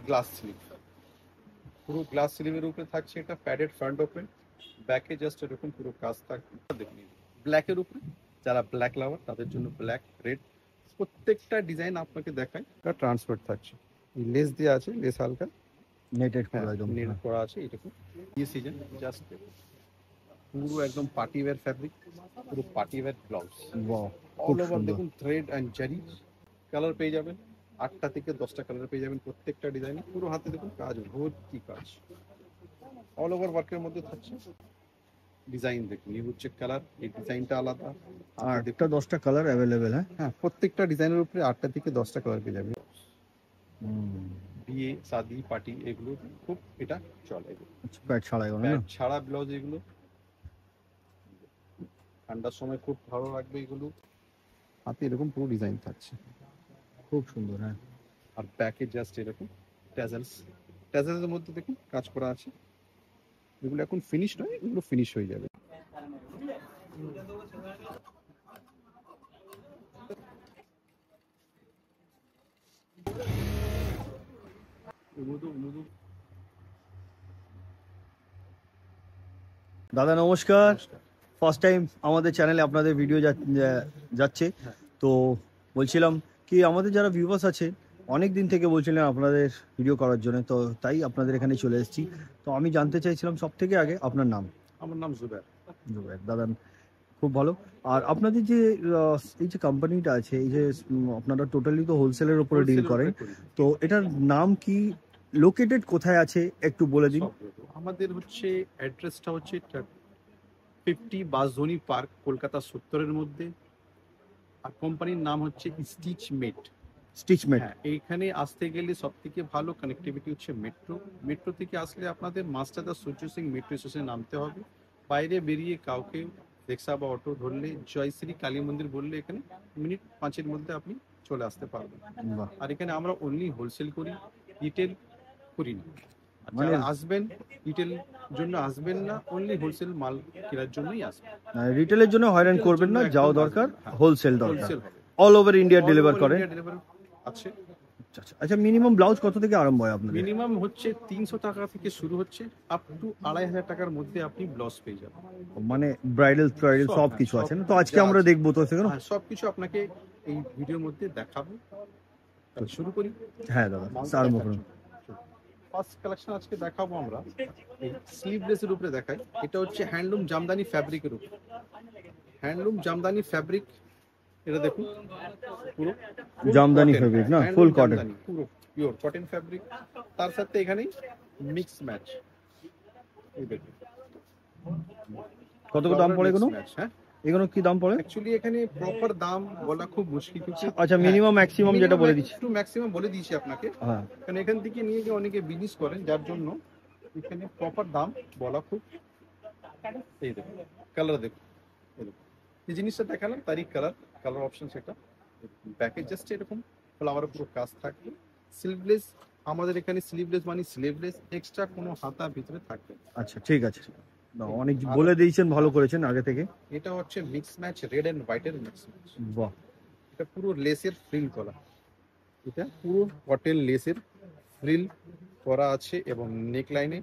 Glass sleeve, পুরো glass স্লিভের উপরে থাকছে এটা প্যাডেড ফ্রন্ট ওপেন, ব্যাকে জাস্ট এরকম পুরো কাজ থাকবে। দেখুন ব্ল্যাকের উপরে, যারা ব্ল্যাক লাভার তাদের জন্য ব্ল্যাক রেড প্রত্যেকটা ডিজাইন আপনাকে দেখায়। এটা ট্রান্সপারেন্ট থাকছে, লেস দেওয়া আছে, লেস হালকা নেটেড করা একদম নেট করা আছে। এরকম এই সিজন জাস্ট পুরো একদম পার্টি ওয়্যার ফ্যাব্রিক, পুরো party wear blouse, wow all over দেখুন থ্রেড অ্যান্ড জারি। কালার পেয়ে যাবেন 8টা থেকে 10টা কালার পেয়ে যাবেন প্রত্যেকটা ডিজাইনে। পুরো হাতে দেখুন কাজ, ভর্তি কাজ, অল ওভার ওয়ার্কের মধ্যে থাকছে। ডিজাইন দেখুন, এই হচ্ছে কালার, এই ডিজাইনটা আলাদা। আর একটা 10টা কালার অ্যাভেলেবেল। হ্যাঁ, প্রত্যেকটা ডিজাইনের উপরে 8টা থেকে 10টা কালার পেয়ে যাবেন। বিয়ে শাদি পার্টি এগুলো খুব এটা চলে, প্যাড ছাড়া এগুলো না, প্যাড ছাড়া ব্লাউজ এগুলো ঠান্ডার সময় খুব ভালো লাগবে। এগুলো হাতে এরকম পুরো ডিজাইন থাকছে, খুব সুন্দর। হ্যাঁ, আর ব্যাকে জাস্ট এরকম ট্যাজেলস, ট্যাজেলসের মধ্যে দেখুন কাজ করা আছে। এগুলো এখন ফিনিশ নয়, এগুলো ফিনিশ হয়ে যাবে। দাদা নমস্কার। ফার্স্ট টাইম আমাদের চ্যানেলে আপনাদের ভিডিও যাচ্ছে, তো বলছিলাম কি আমাদের যারা ভিউয়ার্স আছে অনেক দিন থেকে বলছিলেন আপনাদের ভিডিও করার জন্য, তো তাই আপনাদের এখানে চলে এসেছি। তো আমি জানতে চাইছিলাম সব থেকে আগে আপনার নাম। আমার নাম জুবের। দাদা খুব ভালো। আর আপনাদের যে এই যে কোম্পানিটা আছে, এই যে আপনারা টোটালি তো হোলসেলের উপরে ডিল করেন, তো এটার নাম কি, লোকেটেড কোথায় আছে একটু বলে দিন। আমাদের হচ্ছে অ্যাড্রেসটা হচ্ছে 50 বাসধনী পার্ক, কলকাতা 70-এর মধ্যে। আর কোম্পানির নাম হচ্ছে স্টিচমেট। হ্যাঁ, এইখানে আসতে গেলে সব থেকে ভালো কানেক্টিভিটি হচ্ছে মেট্রো। মেট্রো থেকে আসলে আপনাদের মাস্টারদা সূর্য সিং মেট্রো স্টেশনে নামতে হবে। বাইরে বেরিয়ে কাউকে রিক্সা বা অটো ধরলে জয়শ্রী কালী মন্দির বললে এখানে মিনিট 5-এর মধ্যে আপনি চলে আসতে পারবেন। আর এখানে আমরা অনলি হোলসেল করি, রিটেল করি না। যারা আসবেন রিটেল জন্য আসবেন না, অনলি হোলসেল মাল কেনার জন্যই আসবেন। রিটেলের জন্য হয়রান করবেন না, যাও দরকার হোলসেল দরকার। অল ওভার ইন্ডিয়া ডেলিভার করেন? আছে। আচ্ছা, মিনিমাম ব্লাউজ কত থেকে আরম্ভ হয় আপনাদের? মিনিমাম হচ্ছে 300 টাকা থেকে শুরু হচ্ছে, আপ টু 2500 টাকার মধ্যে আপনি ব্লাউজ পেয়ে যাবেন। মানে ব্রাইডাল সব কিছু আছে না? তো আজকে আমরা দেখবো তো সেগুলো, সবকিছু আপনাকে এই ভিডিওর মধ্যে দেখাবো। শুরু করি। হ্যাঁ দাদা, আরম্ভ করুন। ফার্স্ট কালেকশন আজকে দেখাবো আমরা এই স্লিভলেসের উপরে দেখাই। এটা হচ্ছে হ্যান্ডলুম জামদানি ফ্যাব্রিকের উপর, হ্যান্ডলুম জামদানি ফ্যাব্রিক। এটা দেখুন পুরো জামদানি ফ্যাব্রিক না, ফুল কটন, পুরো পিওর কটন ফ্যাব্রিক। তার সাথে এখানে মিক্স ম্যাচ। এই দেখুন কত দাম পড়ে এগুলো? হ্যাঁ, এগুলো কি দাম পড়ে? অ্যাকচুয়ালি এখানে প্রপার দাম বলা খুব মুশকিল। আচ্ছা, মিনিমাম ম্যাক্সিমাম যেটা বলে দিচ্ছি, একটু ম্যাক্সিমাম বলে দিয়েছি আপনাকে। হ্যাঁ, কারণ এখান থেকে নিয়ে গিয়ে অনেকে বিজনেস করেন, যার জন্য এখানে প্রপার দাম বলা খুব। এই দেখুন কালার দেখুন, এই জিনিসটা দেখালাম তারই কালার অপশন সেটা। ব্যাকে জাস্ট এরকম ফ্লাওয়ারের পুরো কাজ থাকবে। স্লিভলেস, আমাদের এখানে স্লিভলেস মানে স্লিভলেস, এক্সট্রা কোনো হাতা ভিতরে থাকবে। আচ্ছা ঠিক আছে, অনেক বলে দিয়েছেন, ভালো করেছেন আগে থেকে। এটা হচ্ছে মিক্স ম্যাচ, রেড এন্ড হোয়াইটের মিক্স ম্যাচ। বাহ, এটা পুরো লেসের ফ্রিল করা, এটা পুরো কটন লেসের ফ্রিল করা আছে এবং নেক লাইনে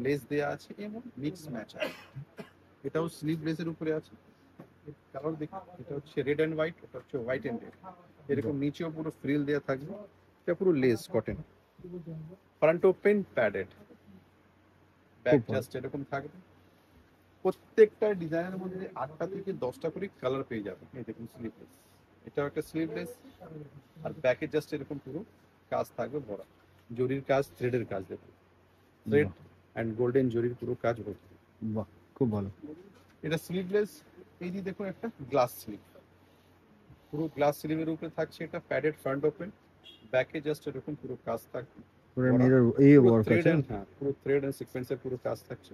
লেস দেওয়া আছে এবং মিক্স ম্যাচ আছে। এটাও স্লিভলেসের উপরে আছে। কালার দেখুন, এটা হচ্ছে রেড এন্ড হোয়াইট, এটা হচ্ছে হোয়াইট এন্ড রেড। এরকম নিচেও পুরো ফ্রিল দেওয়া থাকবে। এটা পুরো less cotton, front open padded, back just এরকম থাকবে। প্রত্যেকটা ডিজাইনের মধ্যে 8টা থেকে 10টা করে কালার পেয়ে যাবেন। এই দেখুন স্লিভলেস, এটাও একটা স্লিভলেস। আর ব্যাকে জাস্ট এরকম পুরো কাজ থাকবে, বড় জরির কাজ, থ্রেডের কাজ। দেখুন থ্রেড অ্যান্ড গোল্ডেন জরির পুরো কাজ ভর্তি। বাহ, খুব ভালো। এটা স্লিভলেস। এই যে দেখুন একটা গ্লাস স্লিভ, পুরো গ্লাস স্লিভের উপরে থাকছে এটা প্যাডেড ফ্রন্ট ওপেন, ব্যাকে জাস্ট এরকম পুরো কাজ থাকবে, পুরো মিরর এই ওয়ার্ক আছে। হ্যাঁ, পুরো থ্রেড এন্ড সিকোয়েন্সের পুরো কাজ থাকছে,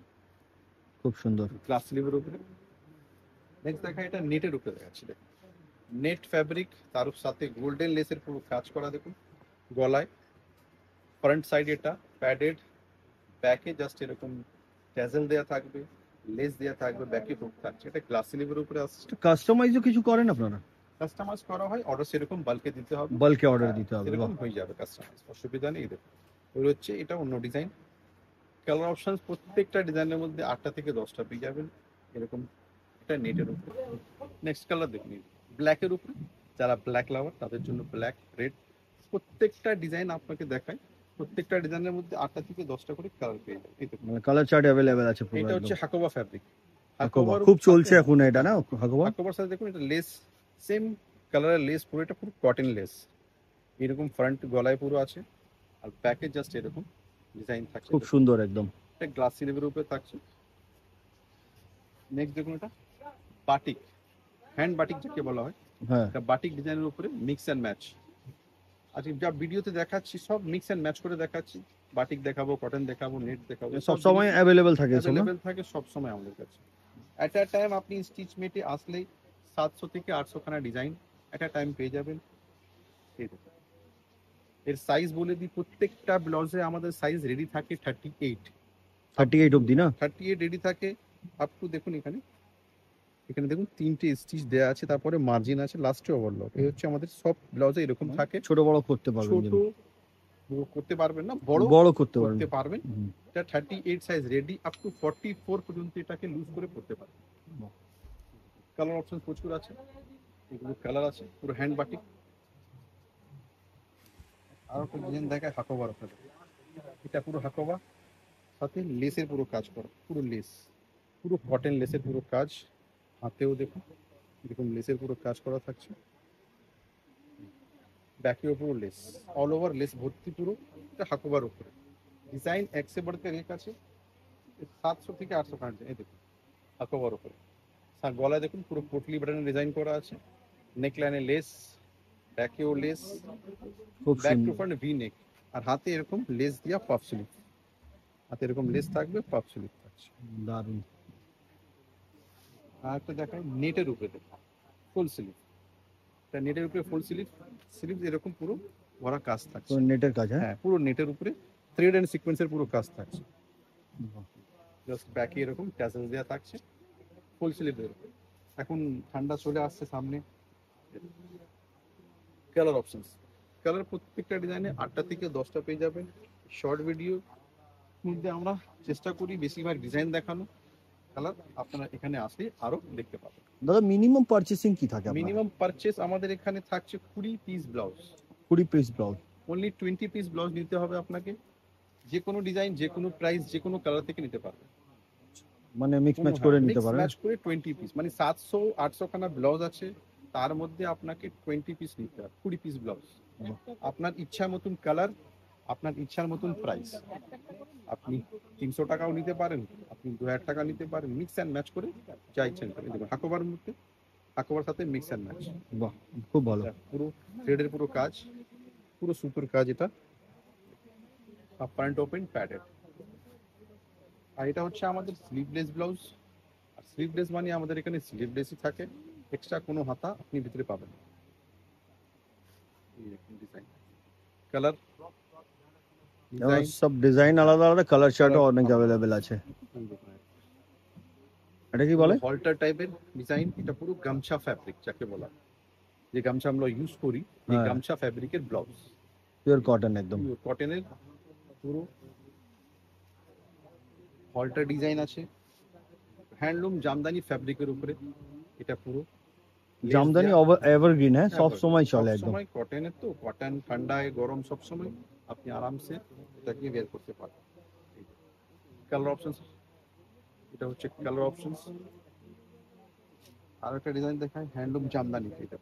খুব সুন্দর গ্লাস স্লিভের উপরে। নেক্সট দেখা এটা নেটের উপরে দেখাচ্ছি। দেখুন নেট ফ্যাব্রিক, তার সাথে গোল্ডেন লেসের পুরো কাজ করা। দেখুন গলায় ফ্রন্ট সাইড এটা প্যাডেড, ব্যাকে জাস্ট এরকম ট্যাজেল দেয়া থাকবে, লেস দেয়া থাকবে, ব্যাকে হুক থাকছে। এটা গ্লাস স্লিভের উপরে আসছে। কাস্টমাইজও কিছু করেন আপনারা? কাস্টমাইজ করা হয়, অর্ডার সেরকম বাল্কে দিতে হবে, বাল্কে অর্ডার দিতে হবে, এরকম হয়ে যাবে কাস্টমাইজ, অসুবিধা নেই। দেখুন এগুলো হচ্ছে এটা অন্য ডিজাইন। কালার অপশন প্রত্যেকটা ডিজাইনের মধ্যে 8টা থেকে 10টা পেয়ে যাবেন এরকম। এটা নেটের উপরে। নেক্সট কালার দেখুন, ব্ল্যাকের উপরে, যারা ব্ল্যাক লাভার তাদের জন্য ব্ল্যাক, রেড, প্রত্যেকটা ডিজাইন আপনাকে দেখায়। প্রত্যেকটা ডিজাইনের মধ্যে 8টা থেকে 10টা করে কালার পেয়ে যাবেন। এই দেখুন, মানে কালার চার্ট অ্যাভেলেবেল আছে পুরো এটা একদম। হচ্ছে হাকোবা ফ্যাব্রিক। হাকোবা খুব চলছে এখন এটা না, হাকোবা। হাকোবার সাথে দেখুন এটা লেস, সেম কালারের লেস, পুরো এটা পুরো কটন লেস। এরকম ফ্রন্ট গলায় পুরো আছে, আর ব্যাকে জাস্ট এরকম ডিজাইন থাকছে। খুব সুন্দর একদম। এটা গ্লাস সিলিভের উপরে থাকছে। নেক্সট দেখুন, এটা বাটিক, হ্যান্ড বাটিক যাকে বলা হয়। হ্যাঁ, এটা বাটিক ডিজাইনের উপরে মিক্স অ্যান্ড ম্যাচ। আজকে যা ভিডিওতে দেখাচ্ছি সব মিক্স অ্যান্ড ম্যাচ করে দেখাচ্ছি। বাটিক দেখাবো, কটন দেখাবো, নেট দেখাবো, সব সময় অ্যাভেলেবেল থাকে এসব না? অ্যাভেলেবেল থাকে সব সময় আমাদের কাছে। এট আ টাইম আপনি স্টিচ মেটে আসলেই 700 থেকে 800 খানা ডিজাইন এট আ টাইম পেয়ে যাবেন। এই দেখুন, এর সাইজ বলে দিই, প্রত্যেকটা ব্লাউজে আমাদের সাইজ রেডি থাকে 38। 38 অবধি না? 38 রেডি থাকে আপ টু, দেখুন এখানে, এখানে দেখুন 3টে স্টিচ দেওয়া আছে, তারপরে মার্জিন আছে, লাস্টে ওভারলক। এই হচ্ছে আমাদের সব ব্লাউজে এরকম থাকে। ছোট বড় করতে পারবেন, ছোট করতে পারবেন না, বড় বড় করতে করতে পারবেন। পারবেন। এটা 38 সাইজ রেডি, আপ টু 44 পর্যন্ত এটাকে লুজ করে পড়তে পারবেন। কালার অপশন প্রচুর আছে, এগুলো কালার আছে। পুরো হ্যান্ড বাটিক। আর একটা ডিজাইন দেখায় হাকোবার আপনাদের। এটা পুরো হাকোবা, সাথে লেসের পুরো কাজ করা, পুরো লেস, পুরো কটন লেসের পুরো কাজ। হাতেও দেখুন এরকম লেসের পুরো কাজ করা থাকছে। ব্যাকেও পুরো লেস, অল ওভার লেস ভর্তি পুরো। এটা হাকোবার উপরে ডিজাইন একসে বাড়তে রেক আছে। 700 থেকে 800 খানা ডিজাইন। এই দেখুন হাকোবার উপরে। গলায় দেখুন পুরো পোটলি বাটনের ডিজাইন করা আছে, নেক লাইনে লেস, ব্যাকেও লেস, খুব ব্যাক টু সুন্দর। ফ্রন্ট ভি নেক। আর হাতে এরকম লেস দিয়া পাফ স্লিভ, হাতে এরকম লেস থাকবে, পাফ স্লিভ থাকছে। দারুণ। আর একটা দেখায় নেটের উপরে, দেখুন ফুল স্লিভ। এটা নেটের উপরে ফুল স্লিভ, স্লিভ এরকম পুরো ভরা কাজ থাকছে। নেটের কাজ? হ্যাঁ, পুরো নেটের উপরে থ্রেড এন্ড সিকোয়েন্সের পুরো কাজ থাকছে। জাস্ট ব্যাকে এরকম ট্যাসেল দেওয়া থাকছে, ফুল স্লিভের উপরে। এখন ঠান্ডা চলে আসছে সামনে। কালার অপশনস, কালার প্রত্যেকটা ডিজাইনে 8টা থেকে 10টা পেয়ে যাবেন। শর্ট ভিডিও মধ্যে আমরা চেষ্টা করি বেশিরভাগ ডিজাইন দেখানো। কালার আপনারা এখানে আসলে আরো দেখতে পাবেন। দাদা মিনিমাম পারচেসিং কি থাকে আপনার? মিনিমাম পারচেস আমাদের এখানে থাকছে 20 piece blouse. 20 piece blouse? Only 20 piece blouse নিতে হবে আপনাকে। যে কোনো ডিজাইন, যে কোনো প্রাইস, যে কোনো কালার থেকে নিতে পারবেন। মানে মিক্স ম্যাচ করে নিতে পারবেন? ম্যাচ করে 20 পিস, মানে 700 800 খানা ব্লাউজ আছে, তার মধ্যে আপনাকে 20 পিস নিতে হবে। 20 পিস ব্লাউজ, আপনার ইচ্ছা মতন কালার, আপনার ইচ্ছার মতন প্রাইস। আপনি 300 টাকাও নিতে পারেন, আপনি 2000 টাকা নিতে পারেন, মিক্স অ্যান্ড ম্যাচ করে যা ইচ্ছা নিতে পারেন। দেখুন হাকোবার মধ্যে, হাকোবার সাথে মিক্স অ্যান্ড ম্যাচ। বাহ, খুব ভালো। পুরো থ্রেডের পুরো কাজ, পুরো সুতোর কাজ। এটা ফ্রন্ট ওপেন প্যাডেড। আর এটা হচ্ছে আমাদের স্লিভলেস ব্লাউজ। আর স্লিভলেস মানে আমাদের এখানে স্লিভলেসই থাকে, এক্সট্রা কোনো হাতা আপনি ভিতরে পাবেন না। ডিজাইন, কালার, সব ডিজাইন আলাদা আলাদা, কালার চার্টও অনেক অ্যাভেলেবেল আছে। এটা কি বলে? হলটার টাইপের ডিজাইন। এটা পুরো গামছা ফ্যাব্রিক যাকে বলা, যে গামছা আমরা ইউজ করি, এই গামছা ফ্যাব্রিকের ব্লাউজ। পিওর কটন, একদম পিওর কটনের পুরো হলটার ডিজাইন আছে। হ্যান্ডলুম জামদানি ফ্যাব্রিকের উপরে এটা পুরো। জামদানি এভারগ্রিন, হ্যাঁ সব সময় চলে একদম। সময় কটনের, তো কটন ঠান্ডায় গরম সব সময় আপনি আরামসে এটাকে বের করতে পারবেন। কালার অপশনস, এটা হচ্ছে কালার অপশনস। আর একটা ডিজাইন দেখায় হ্যান্ডলুম জামদানি। এটা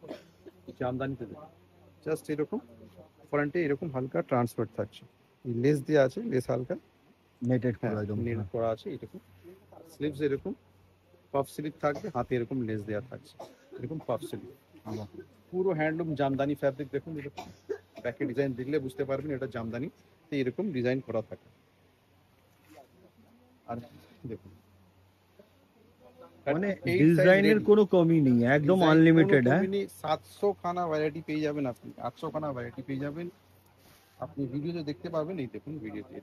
জামদানিতে দেখুন জাস্ট এরকম ফ্রন্টে এরকম হালকা ট্রান্সফার থাকছে, লেস দেওয়া আছে, লেস হালকা নেটেড করা একদম। নেট করা আছে। এরকম স্লিভস এরকম পাফ স্লিভ থাকবে, হাতে এরকম লেস দেওয়া থাকছে, এরকম পাফ স্লিভ। পুরো হ্যান্ডলুম জামদানি ফ্যাব্রিক। দেখুন এরকম ব্যাকে ডিজাইন দেখলে বুঝতে পারবেন এটা জামদানি, তো এরকম ডিজাইন করা থাকে। আর দেখুন মানে ডিজাইনের কোনো কমি নেই, একদম আনলিমিটেড। হ্যাঁ, 700 খানা ভ্যারাইটি পেয়ে যাবেন, আপনি 800 খানা ভ্যারাইটি পেয়ে যাবেন। আপনি ভিডিওতে দেখতে পাবেন, এই দেখুন ভিডিওতে।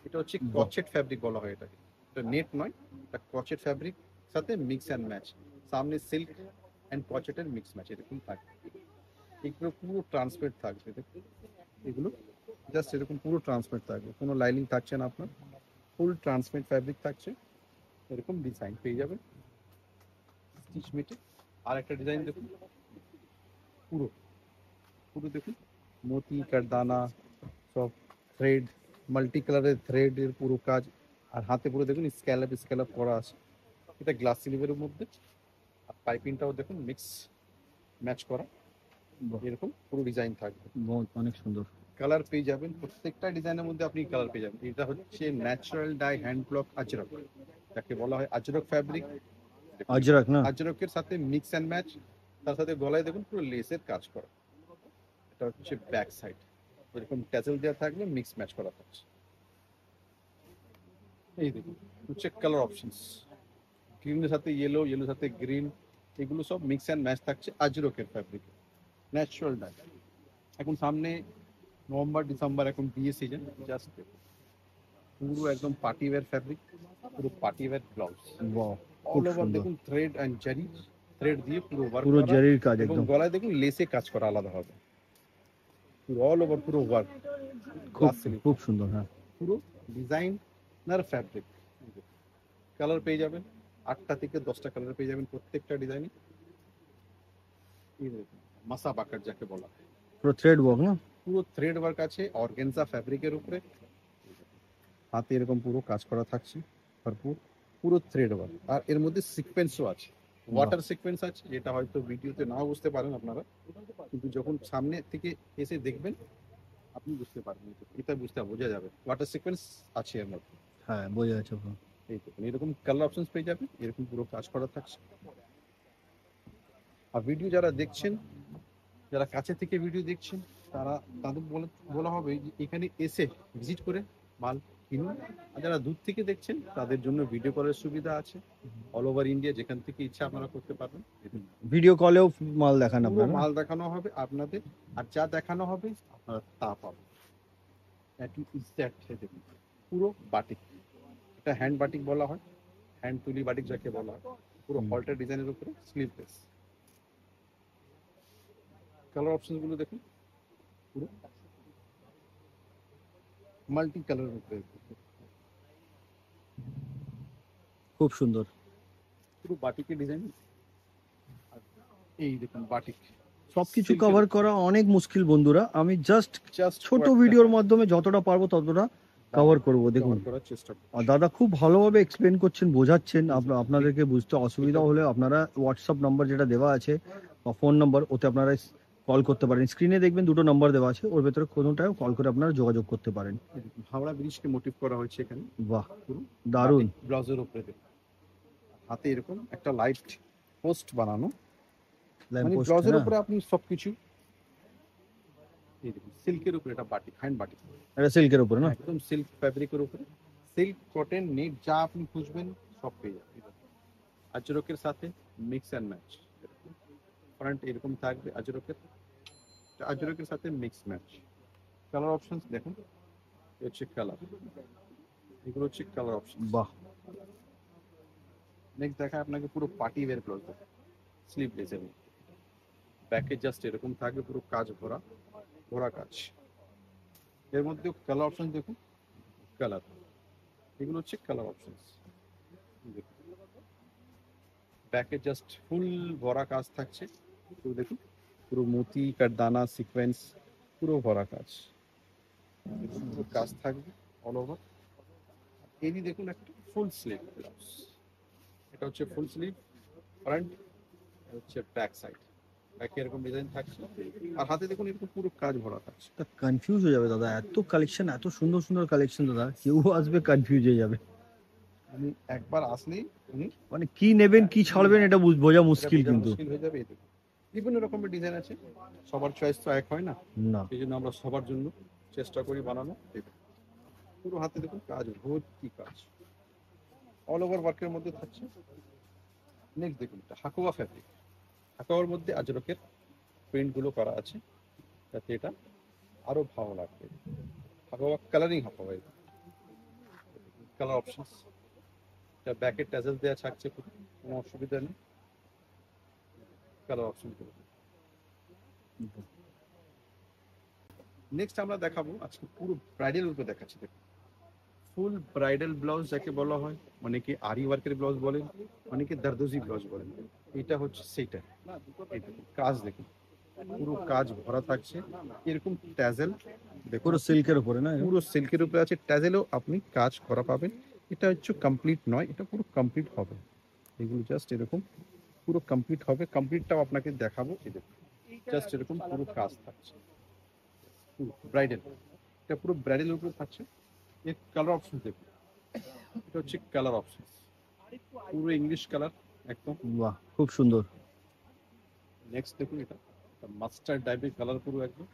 এটা হচ্ছে ক্রচেট ফ্যাব্রিক বলা হয় এটাকে। এটা নেট নয়, এটা ক্রচেট ফ্যাব্রিক সাথে মিক্স অ্যান্ড ম্যাচ। সামনে সিল্ক অ্যান্ড ক্রচেটের মিক্স ম্যাচ এরকম থাকবে। এগুলো পুরো ট্রান্সপারেন্ট থাকবে, দেখুন এগুলো জাস্ট এরকম পুরো ট্রান্সপারেন্ট থাকবে, কোনো লাইনিং থাকছে না আপনার, ফুল ট্রান্সপারেন্ট ফ্যাব্রিক থাকছে। এরকম ডিজাইন পেয়ে যাবেন স্টিচ মিটে। আর একটা ডিজাইন দেখুন, পুরো পুরো দেখুন মোতি কারদানা সব থ্রেড, মাল্টি কালারের থ্রেডের পুরো কাজ। আর হাতে পুরো দেখুন স্ক্যালপ স্ক্যালপ করা আছে। এটা গ্লাস সিলিভারের মধ্যে। আর পাইপিংটাও দেখুন মিক্স ম্যাচ করা, এরকম পুরো ডিজাইন থাকবে। বহুত অনেক সুন্দর। কালার পেয়ে যাবেন প্রত্যেকটা ডিজাইনের মধ্যে, আপনি কালার পেয়ে যাবেন। এটা হচ্ছে ন্যাচারাল ডাই হ্যান্ড ব্লক আজরক, যাকে বলা হয় আজরক ফ্যাব্রিক। আজরাক না? আজরকের সাথে মিক্স অ্যান্ড ম্যাচ, তার সাথে গলায় দেখুন পুরো লেসের কাজ করা। এটা হচ্ছে ব্যাক সাইড, এরকম ট্যাসেল দেওয়া থাকবে, মিক্স ম্যাচ করা থাকছে। এই দেখুন হচ্ছে কালার অপশনস, গ্রিনের সাথে ইয়েলো, ইয়েলোর সাথে গ্রিন, এগুলো সব মিক্স অ্যান্ড ম্যাচ থাকছে আজরকের ফ্যাব্রিক, ন্যাচারাল ডাই। এখন সামনে নভেম্বর ডিসেম্বর, এখন বিয়ে সিজন, জাস্ট পুরো একদম পার্টি ওয়্যার ফ্যাব্রিক, পুরো পার্টি ওয়্যার ব্লাউজ। বাহ, খুব অল ওভার সুন্দর। দেখুন থ্রেড অ্যান্ড জারি, থ্রেড দিয়ে পুরো ওয়ার্ক পুরো করা, জারির কাজ এবং একদম। গলায় দেখুন লেসে কাজ করা আলাদা হবে, পুরো অল ওভার পুরো ওয়ার্ক। খুব খুব সুন্দর। হ্যাঁ, পুরো ডিজাইনার ফ্যাব্রিক। কালার পেয়ে যাবেন 8টা থেকে 10টা কালার পেয়ে যাবেন প্রত্যেকটা ডিজাইনে। মাসা বাকার যাকে বলা হয়, পুরো থ্রেড ওয়ার্ক না? পুরো থ্রেড ওয়ার্ক আছে অর্গানজা ফ্যাব্রিকের উপরে। হাতে এরকম পুরো কাজ করা থাকছে ভরপুর, পুরো থ্রেড ওয়ার্ক। আর এর মধ্যে সিকোয়েন্সও আছে, ওয়াটার সিকোয়েন্স আছে, যেটা হয়তো ভিডিওতে নাও বুঝতে পারেন আপনারা, কিন্তু যখন সামনে থেকে এসে দেখবেন আপনি বুঝতে পারবেন, এটা বোঝা যাবে ওয়াটার সিকোয়েন্স আছে এর মধ্যে। হ্যাঁ, বোঝা যাচ্ছে পুরো। এই দেখুন এরকম কালার অপশনস পেয়ে যাবেন, এরকম পুরো কাজ করা থাকছে। আর ভিডিও যারা দেখছেন, যারা কাছে থেকে ভিডিও দেখছেন, তাদের বলা হবে যে এখানে এসে ভিজিট করে মাল কিনুন। আর যারা দূর থেকে দেখছেন তাদের জন্য ভিডিও কলের সুবিধা আছে, অল ওভার ইন্ডিয়া যেখান থেকে ইচ্ছা আপনারা করতে পারবেন। ভিডিও কলেও মাল দেখান পুরো আপনারা? মাল দেখানো হবে আপনাদের, আর যা দেখানো হবে আপনারা তা পাবেন। দেখুন পুরো বাটিক, এটা হ্যান্ড বাটিক বলা হয়, হ্যান্ড তুলি বাটিক যাকে বলা হয়। পুরো হল্টার ডিজাইনের উপরে স্লিভলেস। কালার অপশন গুলো দেখুন, পুরো মাল্টি কালারের উপরে, খুব সুন্দর। পুরো বাটিকের ডিজাইন। এই দেখুন বাটিক, সবকিছু কভার করা অনেক মুশকিল বন্ধুরা, আমি জাস্ট ছোট ভিডিওর মাধ্যমে যতটা পারবো ততটা কভার করব। দেখুন, করার চেষ্টা করুন। আর দাদা খুব ভালোভাবে এক্সপ্লেন করছেন, বোঝাচ্ছেন। আপনাদেরকে বুঝতে অসুবিধা হলে আপনারা হোয়াটসঅ্যাপ নাম্বার যেটা দেওয়া আছে বা ফোন নাম্বার, ওতে আপনারা কল করতে পারেন। স্ক্রিনে দেখবেন দুটো নাম্বার দেওয়া আছে, ওর ভেতরে কোনোটাও কল করে আপনারা যোগাযোগ করতে পারেন। হাওড়া ব্রিজকে মোটিভ করা হয়েছে এখানে, বাহ, দারুণ। ব্লাউজের উপরে দেখুন হাতে এরকম একটা লাইট পোস্ট বানানো, মানে ব্লাউজের উপরে আপনি সবকিছু। এই দেখুন সিল্কের উপরে, এটা বাটিক, হ্যান্ড বাটিক, এটা সিল্কের উপরে না? একদম সিল্ক ফ্যাব্রিকের উপরে, সিল্ক কটন নেট যা আপনি খুঁজবেন সব পেয়ে যাবেন। আজরকের সাথে মিক্স অ্যান্ড ম্যাচ, ফ্রন্ট এরকম থাকবে আজরকের সাথে মিক্স ম্যাচ। কালার অপশনস দেখুন, এই হচ্ছে কালার, এগুলো হচ্ছে কালার অপশন। বাহ, নেক্সট দেখা আপনাকে পুরো পার্টি ওয়্যার ব্লাউজ, স্লিভলেস, এবং ব্যাকে জাস্ট এরকম থাকবে পুরো কাজ ভরা ভরা কাজ। এর মধ্যে কালার অপশন দেখুন, কালার, এগুলো হচ্ছে কালার অপশনস। ব্যাকে জাস্ট ফুল ভরা কাজ থাকছে, পুরো দেখুন পুরো মোতি কারদানা সিকোয়েন্স, পুরো ভরা কাজ, পুরো কাজ থাকবে অল ওভার। এরই দেখুন একটা ফুল স্লিভ ব্লাউজ, এটা হচ্ছে ফুল স্লিভ ফ্রন্ট, হচ্ছে ব্যাক সাইড, ব্যাকে এরকম ডিজাইন থাকছে। আর হাতে দেখুন এরকম পুরো কাজ ভরা থাকছে। কনফিউজ হয়ে যাবে দাদা, এত কালেকশন, এত সুন্দর সুন্দর কালেকশন দাদা, কেউ আসবে কনফিউজ হয়ে যাবে। আপনি একবার আসলেই উনি মানে কি নেবেন কি ছাড়বেন এটা বোঝা মুশকিল, বোঝা কিন্তু মুশকিল হয়ে যাবে। এই দেখুন বিভিন্ন রকমের ডিজাইন আছে, সবার চয়েস তো এক হয় না, না। সেই জন্য আমরা সবার জন্য চেষ্টা করি বানানো। এই দেখুন, পুরো হাতে দেখুন কাজ, ভর্তি কাজ, অল ওভার ওয়ার্কের মধ্যে থাকছে। নেক্সট দেখুন হাকোয়া ফ্যাব্রিক, হাকোয়ার মধ্যে আজরকের প্রিন্ট গুলো করা আছে, যাতে এটা আরো ভালো লাগবে। হাকোয়া কালারিং, হাকোয়া কালার অপশনস, এটা ব্যাকের ট্যাজেল দেওয়া থাকছে, কোনো অসুবিধা নেই। কালার অপশন নেক্সট আমরা দেখাবো আজকে পুরো ব্রাইডাল উপরে দেখাচ্ছি। দেখুন ফুল ব্রাইডাল ব্লাউজ যাকে বলা হয়, অনেকে আরি ওয়ার্কের ব্লাউজ বলেন, অনেকে দারদোজি ব্লাউজ বলেন। এটা হচ্ছে সেইটা। এই দেখুন কাজ দেখুন, পুরো কাজ ভরা থাকছে এরকম ট্যাজেল দেখুন, পুরো সিল্কের উপরে না? পুরো সিল্কের উপরে আছে, ট্যাজেলেও আপনি কাজ করা পাবেন। এটা হচ্ছে কমপ্লিট নয়, এটা পুরো কমপ্লিট হবে। এগুলো জাস্ট এরকম পুরো কমপ্লিট হবে, কমপ্লিটটাও আপনাকে দেখাবো। এই দেখুন জাস্ট এরকম পুরো কাজ থাকছে ব্রাইডাল, এটা পুরো ব্রাইডালের উপরে থাকছে। এর কালার অপশন দেখুন, এটা হচ্ছে কালার অপশন, পুরো ইংলিশ কালার একদম। বাহ, খুব সুন্দর। নেক্সট দেখুন, এটা মাস্টার টাইপের কালার, পুরো একদম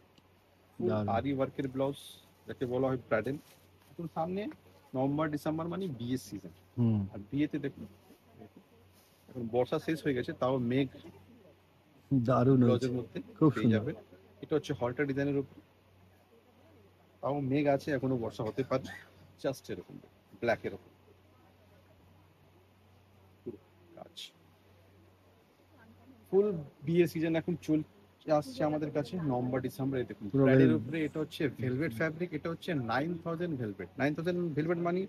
ফুল দারুণ। আরি ওয়ার্কের ব্লাউজ যাকে বলা হয় ব্রাইডাল। এখন সামনে নভেম্বর ডিসেম্বর মানে বিয়ের সিজন, হুম, আর বিয়েতে দেখুন এখন বর্ষা শেষ হয়ে গেছে, তাও মেঘ দারুণ হয়েছে, ব্লাউজের মধ্যে খুব পেয়ে সুন্দর। যাবে। এটা হচ্ছে হলটা ডিজাইনের উপর, তাও মেঘ আছে, এখনো বর্ষা হতে পারে। জাস্ট এরকম ব্ল্যাকের উপর পুরো কাজ, ফুল বিয়ের সিজন এখন আসছে আমাদের কাছে নভেম্বর ডিসেম্বর। এই দেখুন পুরো ব্রাইডের উপরে, এটা হচ্ছে ভেলভেট ফ্যাব্রিক, এটা হচ্ছে 9000 ভেলভেট। 9000 ভেলভেট মানে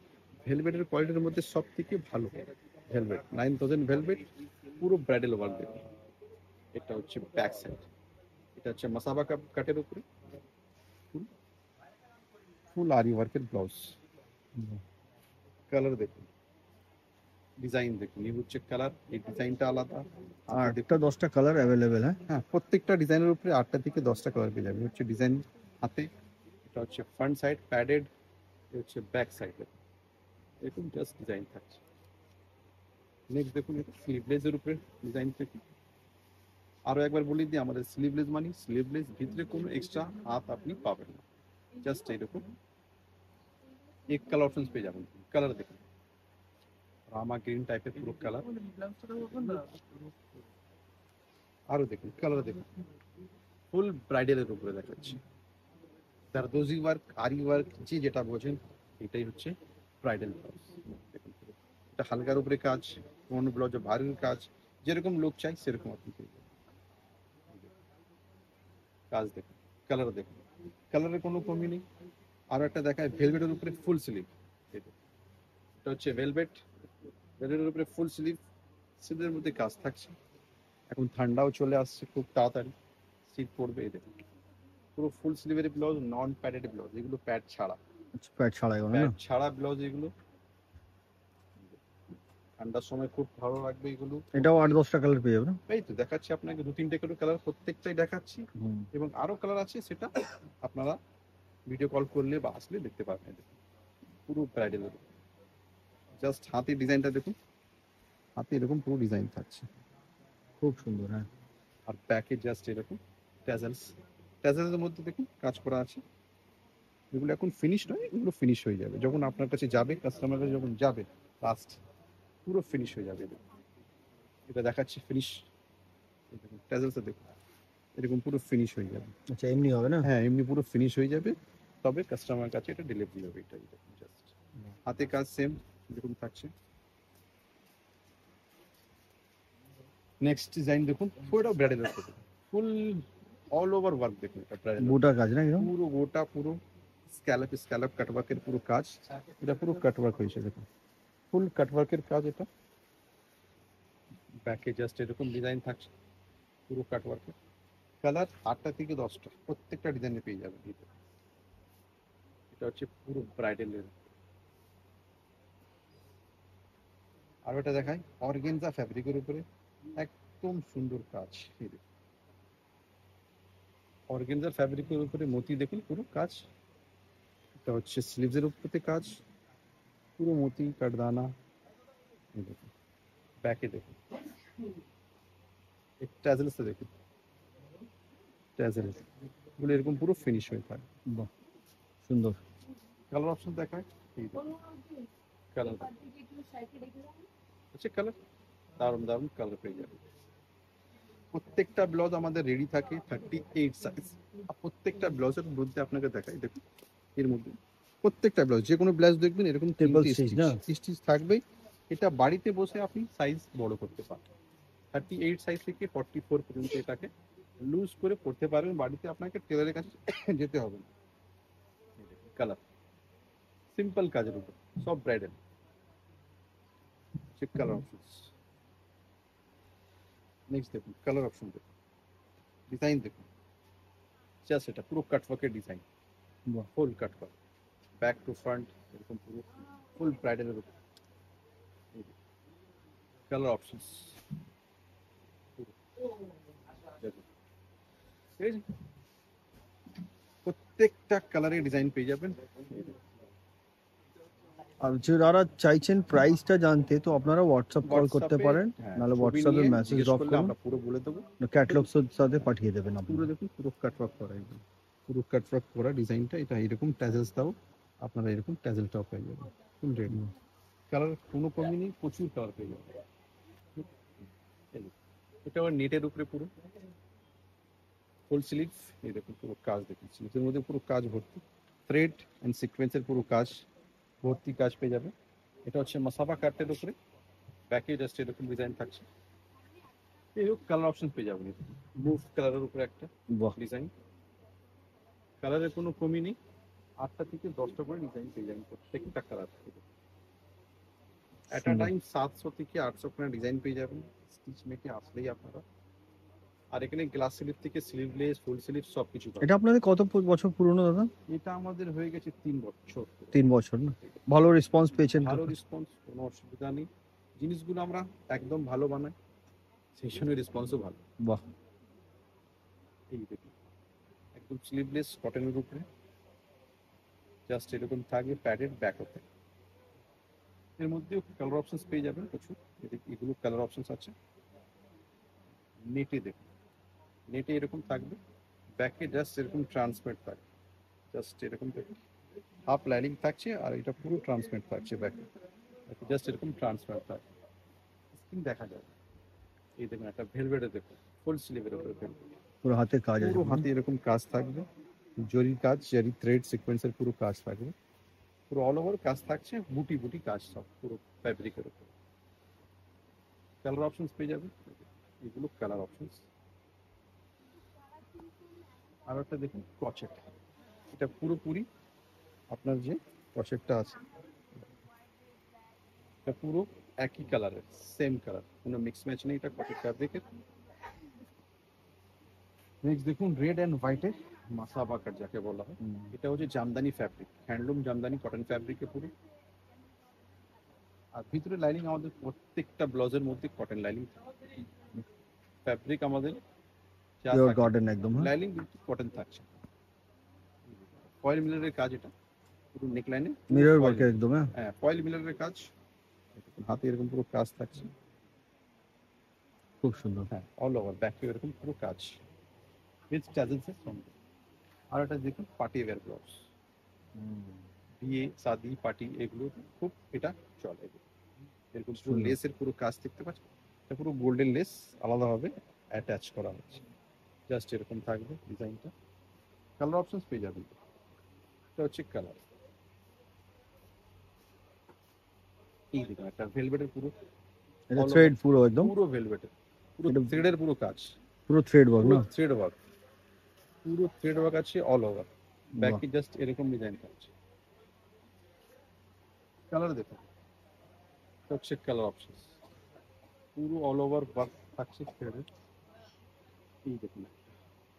ভেলভেটের কোয়ালিটির মধ্যে সব থেকে ভালো ভেলভেট। 9000 ভেলভেট পুরো ব্রাইডাল ওয়ার্ক দেখুন। এটা হচ্ছে ব্যাক সাইড, এটা হচ্ছে মাসাবা কাটের উপরে ফুল আরি ওয়ার্কের ব্লাউজ। কালার দেখুন, ডিজাইন দেখুন, এই হচ্ছে কালার, এই ডিজাইনটা আলাদা। আর আটটা 10টা কালার অ্যাভেলেবেল। হ্যাঁ, হ্যাঁ, প্রত্যেকটা ডিজাইনের উপরে 8টা থেকে 10টা কালার পেয়ে যাবে। হচ্ছে ডিজাইন হাতে, এটা হচ্ছে ফ্রন্ট সাইড প্যাডেড, এটা হচ্ছে ব্যাক সাইড এরকম জাস্ট ডিজাইন থাকছে। নেক্সট দেখুন, এটা স্লিভলেসের উপরে ডিজাইন থেকে। আরো একবার বলে দিই, আমাদের স্লিভলেস মানে স্লিভলেস ভিতরে কোনো এক্সট্রা হাত আপনি পাবেন না, জাস্ট এইরকম এক কালার অপশন পেয়ে যাবেন। কালার দেখুন, রামা গ্রিন টাইপের পুরো কালার। আরো দেখুন কালার দেখুন, ফুল ব্রাইডালের উপরে দেখাচ্ছি। দারদোজি ওয়ার্ক আরি ওয়ার্ক যে যেটা বোঝেন, এটাই হচ্ছে ব্রাইডাল ব্লাউজ। দেখুন এটা হালকার উপরে কাজ, কোন ব্লাউজে ভারীর কাজ, যেরকম লোক চাই সেরকম আপনি পেয়ে যাবেন। কাজ দেখুন, কালার দেখুন, কালারের কোনো কমি নেই। আরো একটা দেখায় ভেলভেটের উপরে ফুল স্লিভ। এটা হচ্ছে ভেলভেট, ভেলভেটের উপরে ফুল স্লিভ, স্লিভের মধ্যে কাজ থাকছে। এখন ঠান্ডাও চলে আসছে, খুব তাড়াতাড়ি শীত পড়বে। এই দেখুন পুরো ফুল স্লিভের ব্লাউজ, নন প্যাডেড ব্লাউজ, এগুলো প্যাড ছাড়া, প্যাড ছাড়াই না? প্যাড ছাড়া ব্লাউজ এগুলো। ঠান্ডার সময় খুব ভালো লাগবে এগুলো। এটাও 8-10টা কালার পেয়ে যাবে না? এই তো দেখাচ্ছি আপনাকে 2-3টে করে কালার, প্রত্যেকটাই দেখাচ্ছি। হুম, এবং আরো কালার আছে, সেটা আপনারা ভিডিও কল করলে বা আসলে দেখতে পারবেন। দেখুন পুরো ব্রাইডাল, জাস্ট হাতে ডিজাইনটা দেখুন, হাতে এরকম পুরো ডিজাইন থাকছে, খুব সুন্দর। হ্যাঁ, আর ব্যাকে জাস্ট এরকম ট্যাজেলস, ট্যাজেলসের মধ্যে দেখুন কাজ করা আছে। এগুলো এখন ফিনিশ নয়, এগুলো ফিনিশ হয়ে যাবে যখন আপনার কাছে যাবে, কাস্টমার কাছে যখন যাবে লাস্ট পুরো ফিনিশ হয়ে যাবে। এটা দেখাচ্ছি ফিনিশ, ট্যাজেলসে দেখুন এরকম পুরো ফিনিশ হয়ে যাবে। আচ্ছা, এমনি হবে না? হ্যাঁ, এমনি পুরো ফিনিশ হয়ে যাবে, তবে কাস্টমার কাছে এটা ডেলিভারি হবে। এটা জাস্ট হাতে কাজ সেম এরকম থাকছে। নেক্সট ডিজাইন দেখুন, পুরোটা ব্রাইডাল ফুল অল ওভার ওয়ার্ক দেখুন, এটা ব্রাইডাল বুটার কাজ না একদম? পুরো গোটা, পুরো স্ক্যালপ স্ক্যালপ কাটওয়ার্কের পুরো কাজ, এটা পুরো কাটওয়ার্ক হয়েছে দেখুন, ফুল কাটওয়ার্কের কাজ। এটা ব্যাকে জাস্ট এরকম ডিজাইন থাকছে, পুরো কাটওয়ার্কের। কালার 8টা থেকে 10টা, প্রত্যেকটা ডিজাইনে পেয়ে যাবেন। এটা হচ্ছে পুরো ব্রাইডালের। আর এটা দেখাই অর্গেনজা ফ্যাব্রিকের উপরে একদম সুন্দর কাজ। অর্গেনজা ফ্যাব্রিকের উপরে মতি দেখুন পুরো কাজ। এটা হচ্ছে স্লিভসের উপরে কাজ, পুরো মতি কাটদানা। দেখুন ব্যাকে দেখুন, ট্যাজেলসে দেখুন, ট্যাজেলস গুলো এরকম পুরো ফিনিশ হয়ে থাকে। বাহ, সুন্দর। কালার অপশন দেখায়, এই কালার হচ্ছে কালার, দারুণ দারুণ কালার পেয়ে যাবে। প্রত্যেকটা ব্লাউজ আমাদের রেডি থাকে 38 সাইজ, আর প্রত্যেকটা ব্লাউজের মধ্যে আপনাকে দেখাই দেখুন, এর মধ্যে প্রত্যেকটা ব্লাউজ, যে কোনো ব্লাউজ দেখবেন এরকম Triple stitch না? স্টিচ থাকবেই। এটা বাড়িতে বসে আপনি সাইজ বড় করতে পারেন, 38 সাইজ থেকে 44 পর্যন্ত এটাকে লুজ করে পড়তে পারবেন বাড়িতে, আপনাকে টেলারের কাছে যেতে হবে না। কালার, সিম্পল কাজের উপর, সব bridal. Check colour options. Next দেখুন কালার অপশন দেখুন, ডিজাইন দেখুন, জাস্ট এটা পুরো কাটওয়ার্কের ডিজাইন, বাহ। Full cutwork, back to front এরকম পুরো ফুল ব্রাইডালের উপর। কালার অপশনস দেখুন, ঠিক আছে? প্রত্যেকটা কালারে ডিজাইন পেয়ে যাবেন। আর যারা চাইছেন প্রাইসটা জানতে, তো আপনারা হোয়াটসঅ্যাপ কল করতে হোয়াটসঅ্যাপে, পারেন, হ্যাঁ, নাহলে ছবি হোয়াটসঅ্যাপে নিয়ে মেসেজ জিজ্ঞেস ড্রপ করলে করুন, আমরা পুরো বলে দেবো। ক্যাটালগসের সাথে পাঠিয়ে দেবেন আপনি। পুরো দেখুন পুরো কাটওয়ার্ক করা, একদম পুরো কাটওয়ার্ক করা ডিজাইনটা। এটা এরকম ট্যাজেলস দাও, আপনারা এরকম ট্যাজেলটাও পেয়ে যাবেন ফুল রেডি। কালার কোনো কমই নেই, প্রচুর কালার পেয়ে যাবেন। এই দেখুন, এটা আবার নেটের উপরে পুরো ফুল স্লিভ। এই দেখুন পুরো কাজ দেখুন, স্লিভের মধ্যে পুরো কাজ ভর্তি, থ্রেড অ্যান্ড সিকোয়েন্সের পুরো কাজ ভর্তি কাজ পেয়ে যাবে। এটা হচ্ছে মাসাবা কাটের উপরে, ব্যাকে জাস্ট এরকম ডিজাইন থাকছে। এরকম কালার অপশন পেয়ে যাবেন। মুভ কালারের উপরে একটা বাহ। ডিজাইন, কালারের কোনো কমই নেই, 8টা থেকে 10টা করে ডিজাইন পেয়ে যাবেন প্রত্যেকটা কালার থেকে। এট আ টাইম 700 থেকে 800 করে ডিজাইন পেয়ে যাবেন স্টিচ মেকে আসলেই আপনারা। আর এখানে গ্লাস স্লিভ থেকে স্লিভলেস, ফুল স্লিভ সব কিছু পাবেন। এটা আপনাদের কত বছর পুরনো দাদা? এটা আমাদের হয়ে গেছে 3 বছর। 3 বছর না? ভালো রেসপন্স পেয়েছেন? ভালো রেসপন্স, কোনো অসুবিধা নেই। জিনিসগুলো আমরা একদম ভালো বানাই, সেই জন্য রেসপন্সও ভালো। বাহ। এই দেখুন একদম স্লিভলেস কটনের উপরে, জাস্ট এরকম থাকবে প্যাডেড ব্যাক হতে। এর মধ্যেও কালার অপশনস পেয়ে যাবেন প্রচুর। এগুলো কালার অপশনস আছে। নেটে দেখুন, নেটে এরকম থাকবে, ব্যাকে জাস্ট এরকম ট্রান্সপারেন্ট থাকবে, জাস্ট এরকম দেখুন হাফ লাইনিং থাকছে, আর এটা পুরো ট্রান্সপারেন্ট থাকছে ব্যাকে, জাস্ট এরকম ট্রান্সপারেন্ট থাকবে, স্কিন দেখা যাবে। এই দেখুন একটা ভেলভেটে দেখুন, ফুল স্লিভের উপরে ভেলভেট, পুরো হাতে কাজ আছে, পুরো হাতে এরকম কাজ থাকবে, জরি কাজ, জরি থ্রেড সিকোয়েন্সের পুরো কাজ থাকবে, পুরো অল ওভার কাজ থাকছে, বুটি বুটি কাজ সব পুরো ফ্যাব্রিকের উপর। কালার অপশনস পেয়ে যাবে, এগুলো কালার অপশনস। আর একটা দেখুন ক্রচেট, এটা পুরোপুরি আপনার যে ক্রচেটটা আছে এটা পুরো একই কালারের, সেম কালার, কোনো মিক্স ম্যাচ নেই, এটা ক্রচেট ফ্যাব্রিকের। নেক্সট দেখুন রেড অ্যান্ড হোয়াইটের মাসাবা কাট যাকে বলা হয়, এটা হচ্ছে jamdani fabric, handloom jamdani cotton ফ্যাব্রিকে পুরো। আর ভিতরে লাইনিং আমাদের প্রত্যেকটা ব্লাউজের মধ্যে কটন লাইনিং, ফ্যাব্রিক আমাদের যা পিওর থাকে কটন একদম। লাইনিং কিন্তু কটন থাকছে। ফয়েল মিলারের কাজ, এটা পুরো নেক লাইনে মিরর ওয়ার্কের একদম। হ্যাঁ ফয়েল মিলারের কাজ, হাতে এরকম পুরো কাজ থাকছে, খুব সুন্দর। হ্যাঁ অল ওভার ব্যাকে এরকম পুরো কাজ উইথ ট্যাজেলসের সঙ্গে। আর একটা দেখুন পার্টি ওয়্যার ব্লাউজ, বিয়ে শাদি পার্টি এগুলো খুব এটা চলে। এরকম পুরো লেসের পুরো কাজ দেখতে পাচ্ছেন, এটা পুরো গোল্ডেন লেস আলাদাভাবে অ্যাটাচ করা হচ্ছে, জাস্ট এরকম থাকবে ডিজাইনটা। কালার অপশনস পেয়ে যাবেন, এটা হচ্ছে কালার। এই দেখুন একটা ভেলভেটের পুরো, এটা থ্রেড পুরো একদম, পুরো ভেলভেটের, পুরো থ্রেডের পুরো কাজ, পুরো থ্রেড ওয়ার্ক না? থ্রেড ওয়ার্ক, পুরো থ্রেড ওয়ার্ক আছে অল ওভার, ব্যাকে জাস্ট এরকম ডিজাইন থাকছে। কালার দেখুন, এটা হচ্ছে কালার অপশনস, পুরো অল ওভার ওয়ার্ক থাকছে থ্রেডের। এই দেখুন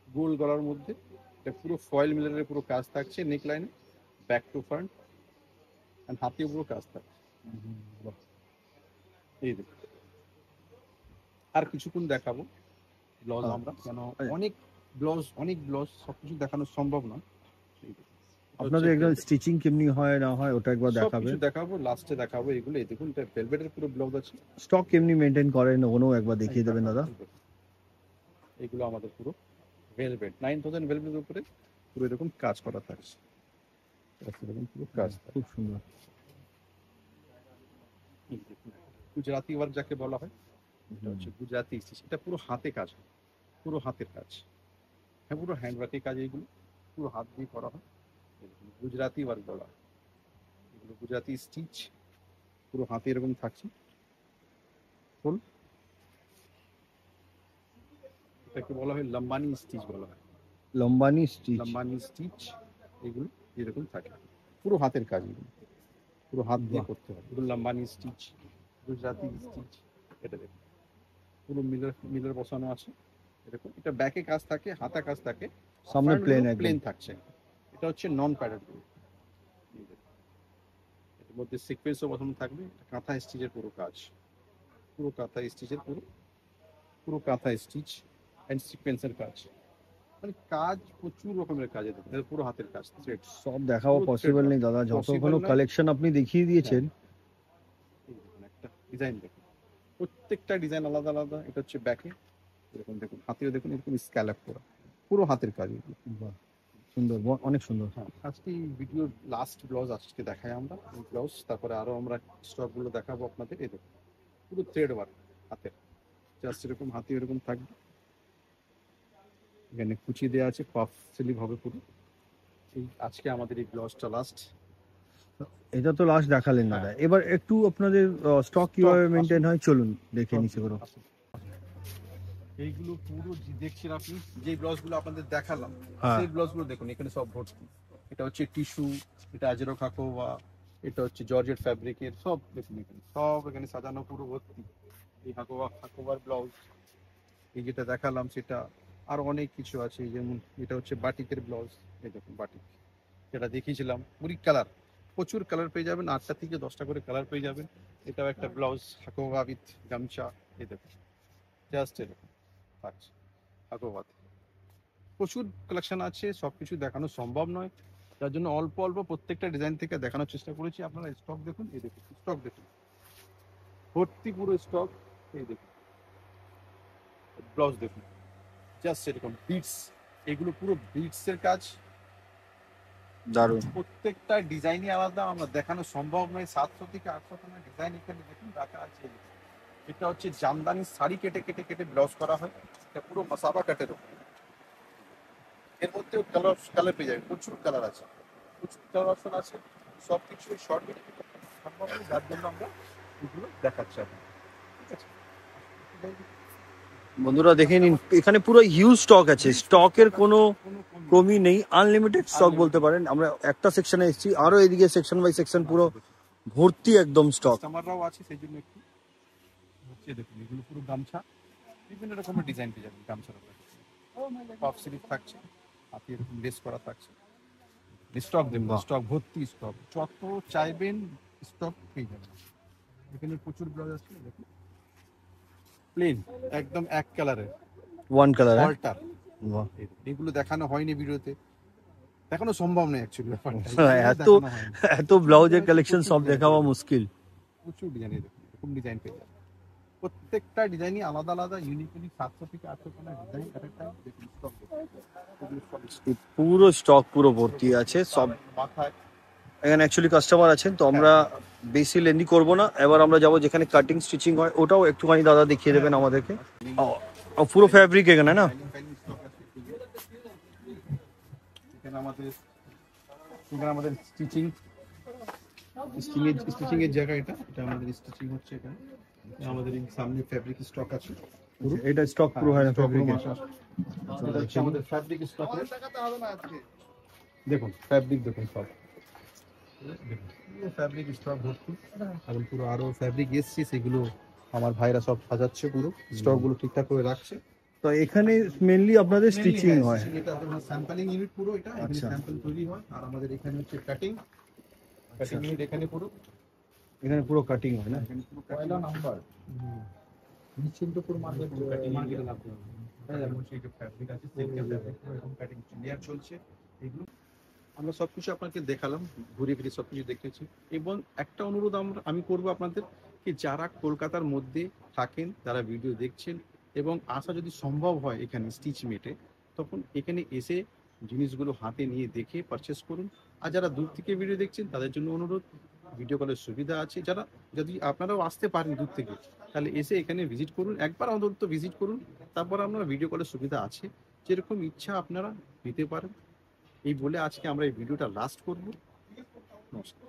গোল গলার মধ্যে এটা পুরো ফয়েল মিলারের পুরো কাজ থাকছে, নেক লাইনে ব্যাক টু ফ্রন্ট, এন্ড হাতেও পুরো কাজ থাকছে। এই দেখুন আর কিছুক্ষণ দেখাবো ব্লাউজ আমরা, কেন অনেক ব্লাউজ সবকিছু দেখানো সম্ভব না। আপনাদের একদম স্টিচিং কেমনি হয় না হয় ওটা একবার দেখাবেন। সবকিছু দেখাবো, লাস্টে দেখাবো। এগুলো এই দেখুন এটা ভেলভেটের পুরো ব্লাউজ আছে, স্টক কেমনি মেইনটেইন করেন ওগুলো একবার দেখিয়ে দেবেন দাদা। এগুলো আমাদের পুরো ভেলভেট 9000 ভেলভেটের উপরে পুরো এরকম কাজ করা থাকছে, এরকম পুরো কাজ খুব সুন্দর। গুজরাটি ওয়ার্ক যাকে বলা হয়, এটা হচ্ছে গুজরাটি স্টিচ, এটা পুরো হাতে কাজ, পুরো হাতের কাজ, হ্যাঁ পুরো হ্যান্ড ওয়ার্কের কাজ, এইগুলো পুরো হাত দিয়ে করা হয়, গুজরাটি ওয়ার্ক বলা হয়। এগুলো গুজরাটি স্টিচ, পুরো হাতে এরকম থাকছে ফুল, এটাকে বলা হয় লম্বানি স্টিচ বলা হয়, লম্বানি স্টিচ। লম্বানি স্টিচ। এগুলো এরকম থাকে, পুরো হাতের কাজ এগুলো। পুরো হাত দিয়ে বাহ। করতে হবে। পুরো লাম্বানি স্টিচ, গুজরাটি স্টিচ, এটা দেখুন পুরো মিলার বসানো আছে এরকম। এটা ব্যাকে কাজ থাকে, হাতা কাজ থাকে, সামনে প্লেন একদম। প্লেন থাকছে। এটা হচ্ছে নন প্যাডেড। এর মধ্যে সিকোয়েন্সও বসানো থাকবে। কাঁথা স্টিচের পুরো কাজ, পুরো কাঁথা স্টিচের পুরো কাঁথা স্টিচ অ্যান্ড সিকোয়েন্সের কাজ, মানে কাজ প্রচুর রকমের কাজ। এটা পুরো হাতের কাজ, থ্রেড। সব দেখাও পুরো পসিবল thread নেই দাদা, possible যতগুলো নয়। কালেকশন আপনি দেখিয়ে দিয়েছেন। এই দেখুন একটা ডিজাইন দেখুন, প্রত্যেকটা ডিজাইন আলাদা আলাদা। এটা হচ্ছে ব্যাকে এরকম দেখুন, হাতেও দেখুন এরকম স্ক্যালপ করা, পুরো হাতের কাজ এগুলো। বাহ, সুন্দর, অনেক সুন্দর। হ্যাঁ, আজকে এই ভিডিওর লাস্ট ব্লাউজ আজকে দেখাই আমরা এই ব্লাউজ, তারপরে আরো আমরা স্টক গুলো দেখাবো আপনাদের। এই দেখুন পুরো থ্রেড ওয়ার্ক হাতের, জাস্ট এরকম হাতে এরকম থাকবে। এখানে কুচি দেওয়া আছে, পাফ স্লিভ হবে পুরো। এই আজকে আমাদের এই ব্লাউজটা লাস্ট। এটা তো লাস্ট দেখালেন দাদা, এবার একটু আপনাদের স্টক কিভাবে মেনটেন হয় চলুন দেখে নিচে করো। এইগুলো পুরো দেখছেন আপনি, যে ব্লাউজ গুলো আপনাদের দেখালাম হ্যাঁ। সেই ব্লাউজ গুলো দেখুন এখানে সব ভর্তি। এটা হচ্ছে টিস্যু, এটা আজেরো খাকোয়া, এটা হচ্ছে জর্জেট ফ্যাব্রিকের, সব দেখুন এখানে সব এখানে সাজানো পুরো ভর্তি। এই খাকোয়ার ব্লাউজ, এই যেটা দেখালাম সেটা, আর অনেক কিছু আছে। যেমন এটা হচ্ছে বাটিকের ব্লাউজ, এই দেখুন বাটিক যেটা দেখিয়েছিলাম, পুরি কালার, প্রচুর কালার পেয়ে যাবেন, 8টা থেকে 10টা করে কালার পেয়ে যাবেন। এটাও একটা ব্লাউজ হাকোয়া উইথ গামছা, এই দেখুন জাস্ট এরকম থাকছে হাকোয়াতে। প্রচুর কালেকশন আছে, সবকিছু দেখানো সম্ভব নয়, যার জন্য অল্প অল্প প্রত্যেকটা ডিজাইন থেকে দেখানোর চেষ্টা করেছি। আপনারা স্টক দেখুন, এই দেখুন স্টক দেখুন ভর্তি পুরো স্টক। এই দেখুন ব্লাউজ দেখুন জাস্ট এরকম বিটস, এগুলো পুরো বিটস এর কাজ। দারুণ। প্রত্যেকটা ডিজাইনই আলাদা, আমরা দেখানো সম্ভব নয়। 700 থেকে 800 খানা ডিজাইন এখানে দেখুন রাখা আছে। এটা হচ্ছে জামদানি শাড়ি কেটে কেটে কেটে ব্লাউজ করা হয়, এটা পুরো মাসাবা কাটের উপর। এর মধ্যেও কালার পেয়ে যাবে, প্রচুর কালার আছে, প্রচুর কালার অপশন আছে। সব কিছু শর্ট ভিডিও সম্ভব নয়, যার জন্য আমরা এগুলো দেখাচ্ছি আপনাকে। ঠিক আছে বন্ধুরা দেখে নিন, এখানে পুরো হিউজ স্টক আছে, স্টকের কোনো কমই নেই, আনলিমিটেড স্টক বলতে পারেন। আমরা একটা সেকশনে এসেছি, আরো এদিকে সেকশন বাই সেকশন পুরো ভর্তি একদম স্টক। কাস্টমাররাও আছে, সেই জন্য একটু হচ্ছে দেখুন এগুলো পুরো গামছা, বিভিন্ন রকমের ডিজাইন পেয়ে যাবেন গামছার উপরে। পাফ স্লিভ থাকছে, হাতে এরকম লেস করা থাকছে। স্টক দেখুন, বাহ। স্টক ভর্তি স্টক, যত চাইবেন স্টক পেয়ে যাবেন। এখানে প্রচুর ব্লাউজ আছে দেখুন, প্লেন একদম এক কালারের ওয়ান কালার। অল্টার। এগুলো দেখানো হয়নি ভিডিওতে, দেখানো সম্ভব নয় অ্যাকচুয়ালি ব্যাপারটা। এত এত ব্লাউজের কালেকশন সব দেখাওয়া মুশকিল। প্রচুর ডিজাইন দেখুন, এরকম ডিজাইন পেয়ে যাবেন। প্রত্যেকটা ডিজাইনই আলাদা আলাদা, ইউনিক 700 থেকে 800 খানা ডিজাইন একটা দেখুন স্টক দেখুন। পুরো স্টক পুরো ভর্তি আছে সব। মাথায় এখানে অ্যাকচুয়ালি কাস্টমার আছেন, তো আমরা বেশি লেন্দি করব না। এবার আমরা যাব যেখানে কাটিং স্টিচিং হয়, ওটাও একটুখানি দাদা দেখিয়ে দেবেন আমাদেরকে। পুরো ফ্যাব্রিক এখানে না? এখানে আমাদের স্টিচিং এর জায়গা, এটা আমাদের স্টিচিং হচ্ছে এখানে। আমাদের এই সামনে ফ্যাব্রিক স্টক আছে পুরো। এটা স্টক পুরো হয় না ফ্যাব্রিকের? এটা হচ্ছে আমাদের ফ্যাব্রিক স্টক। দেখুন ফ্যাব্রিক দেখুন সব, পুরো ফ্যাব্রিক স্টক ভর্তি। এবং পুরো আরো ফ্যাব্রিক এসছে, সেগুলো আমার ভাইরা সব সাজাচ্ছে, পুরো স্টক গুলো ঠিকঠাক করে রাখছে। তো এখানে মেইনলি আপনাদের স্টিচিং হয়? এটা স্যাম্পলিং ইউনিট পুরো, এটা এখানে আচ্ছা। স্যাম্পল তৈরি হয়। আর আমাদের এখানে হচ্ছে কাটিং ইউনিট, এখানে পুরো কাটিং হয় না? এখানে পুরো পয়লা নাম্বার নিশ্চিন্তপুর মার্কেট মার্কেটে লাভ করবে। যেমন সেই যে ফ্যাব্রিক আছে, সিল্কের ফ্যাব্রিক এরকম কাটিং লেয়ার চলছে। এগুলো আমরা সবকিছু আপনাকে দেখালাম, ঘুরে ফিরে সবকিছু দেখেছি। এবং একটা অনুরোধ আমি করবো আপনাদের, কি যারা কলকাতার মধ্যে থাকেন, যারা ভিডিও দেখছেন এবং আসা যদি সম্ভব হয় এখানে স্টিচ মেটে, তখন এখানে এসে জিনিসগুলো হাতে নিয়ে দেখে পারচেস করুন। আর যারা দূর থেকে ভিডিও দেখছেন তাদের জন্য অনুরোধ, ভিডিও কলের সুবিধা আছে। যারা যদি আপনারাও আসতে পারেন দূর থেকে, তাহলে এসে এখানে ভিজিট করুন, একবার অন্তত ভিজিট করুন। তারপর আপনারা ভিডিও কলের সুবিধা আছে, যেরকম ইচ্ছা আপনারা দিতে পারেন। এই বলে আজকে আমরা এই ভিডিওটা লাস্ট করব। নমস্কার।